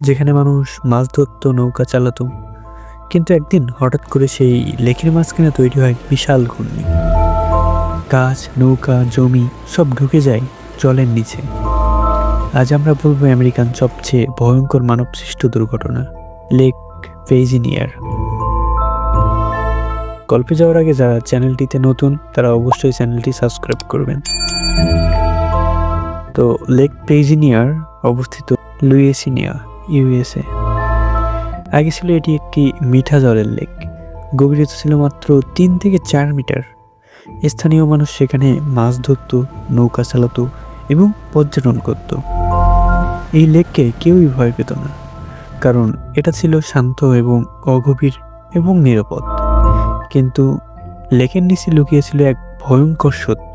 যেখানে মানুষ মাছ ধরত, নৌকা চালাতো। কিন্তু একদিন হঠাৎ করে সেই লেকের মাঝখানে তৈরি হয় বিশাল ঘূর্ণি। গাছ, নৌকা, জমি সব ঢুকে যায় জলের নিচে। আজ আমরা বলবো আমেরিকান সবচেয়ে ভয়ঙ্কর মানবসৃষ্ট দুর্ঘটনা, লেক ভেইজিনিয়ার। গল্পে যাওয়ার আগে যারা চ্যানেলটিতে নতুন তারা অবশ্যই চ্যানেলটি সাবস্ক্রাইব করবেন। তো লেক ভেইজিনিয়ার অবস্থিত লুইসিয়ানা, ইউএসএ। আগে ছিল এটি একটি মিঠা জলের লেক। গভীরতা ছিল মাত্র 3 থেকে 4 মিটার। স্থানীয় মানুষ সেখানে মাছ ধরত, নৌকা চালাতো এবং পর্যটন করত। এই লেককে কেউই ভয় পেত না, কারণ এটা ছিল শান্ত এবং অগভীর এবং নিরাপদ। কিন্তু লেকের নিচে লুকিয়েছিল এক ভয়ঙ্কর সত্য।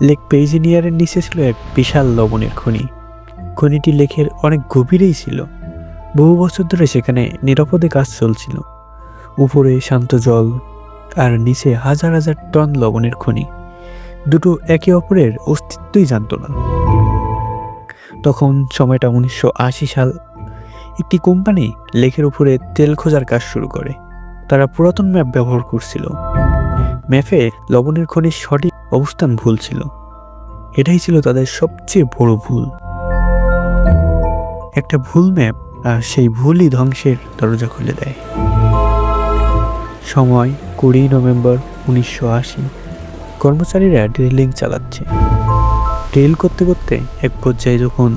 লেক ভেইজিনিয়ারের নিচে ছিল এক বিশাল লবণের খনি। খনিটি লেকের অনেক গভীরেই ছিল। বহু বছর ধরে সেখানে নিরাপদে কাজ চলছিল। উপরে শান্ত জল আর নিচে হাজার হাজার টন লবণের খনি। দুটো একে অপরের অস্তিত্বই জানত না। তখন সময়টা 1980 সাল। একটি কোম্পানি লেকের উপরে তেল খোঁজার কাজ শুরু করে। তারা পুরাতন ম্যাপ ব্যবহার করছিল। ম্যাপে লবণের খনির সঠিক অবস্থান ভুল ছিল। এটাই ছিল তাদের সবচেয়ে বড় ভুল। একটা ভুল ম্যাপ, আর সেই ভুলই ধ্বংসের দরজা খুলে দেয়। সময় 20 নভেম্বর 1980। কর্মচারীরা ড্রিলিং চালাচ্ছে। ড্রিল করতে করতে এক পর্যায়ে যখন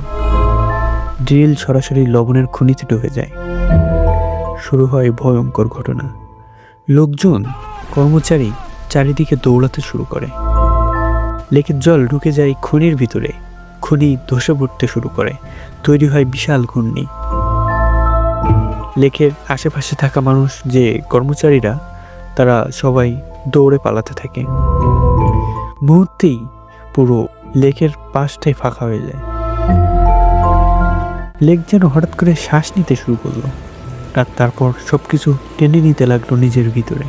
ড্রিল সরাসরি লবণের খনিতে ঢুকে যায়, শুরু হয় ভয়ঙ্কর ঘটনা। লোকজন, কর্মচারী চারিদিকে দৌড়াতে শুরু করে। লেকের জল ঢুকে যায় খনির ভিতরে। খনি ধসে পড়তে শুরু করে। তৈরি হয় বিশাল ঘূর্ণি। লেকের আশেপাশে থাকা মানুষ, যে কর্মচারীরা, তারা সবাই দৌড়ে পালাতে থাকে। মুহূর্তেই পুরো লেকের পাশটাই ফাঁকা হয়ে যায়। লেক যেন হঠাৎ করে শ্বাস নিতে শুরু করলো, আর তারপর সবকিছু টেনে নিতে লাগলো নিজের ভিতরে।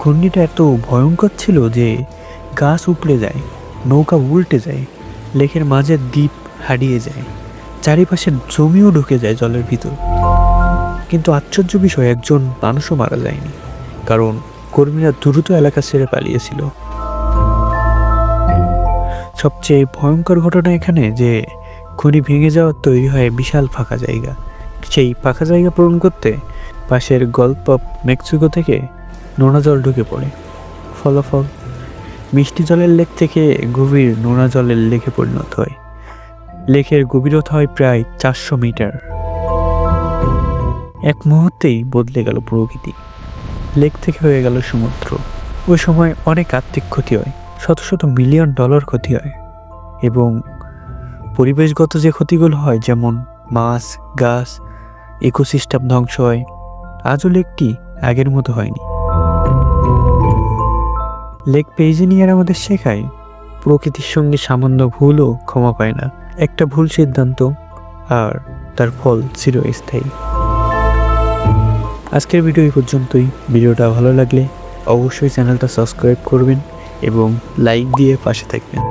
ঘূর্ণিটা এত ভয়ঙ্কর ছিল যে গাছ উপড়ে যায়, নৌকা উল্টে যায়, লেকের মাঝের দ্বীপ হারিয়ে যায়, চারিপাশের জমিও ঢুকে যায় জলের ভিতর। কিন্তু আশ্চর্য বিষয়, একজন মানুষও মারা যায়নি, কারণ কর্মীরা দ্রুত এলাকা ছেড়ে পালিয়েছিল। সবচেয়ে ভয়ঙ্কর ঘটনা এখানে যে খনি ভেঙে যাওয়ার তৈরি হয় বিশাল ফাঁকা জায়গা। সেই ফাঁকা জায়গা পূরণ করতে পাশের গলফ অফ মেক্সিকো থেকে নোনা জল ঢুকে পড়ে। ফলাফল, মিষ্টি জলের লেক থেকে গভীর নোনা জলের লেকে পরিণত হয়। লেকের গভীরতা হয় প্রায় 400 মিটার। এক মুহূর্তেই বদলে গেল প্রকৃতি। লেক থেকে হয়ে গেল সমুদ্র। ওই সময় অনেক আর্থিক ক্ষতি হয়, শত শত মিলিয়ন ডলার ক্ষতি হয়, এবং পরিবেশগত যে ক্ষতিগুলো হয়, যেমন মাছ, গাছ, ইকোসিস্টেম ধ্বংস হয়। আজও লেকটি আগের মতো হয়নি। লেক ভেইজিনিয়ার আমাদের শেখায়, প্রকৃতির সঙ্গে সামান্য ভুলও ক্ষমা পায় না। একটা ভুল সিদ্ধান্ত আর তার ফল চিরস্থায়ী। আজকের ভিডিও এই পর্যন্তই। ভিডিওটা ভালো লাগলে অবশ্যই চ্যানেলটা সাবস্ক্রাইব করবেন এবং লাইক দিয়ে পাশে থাকবেন।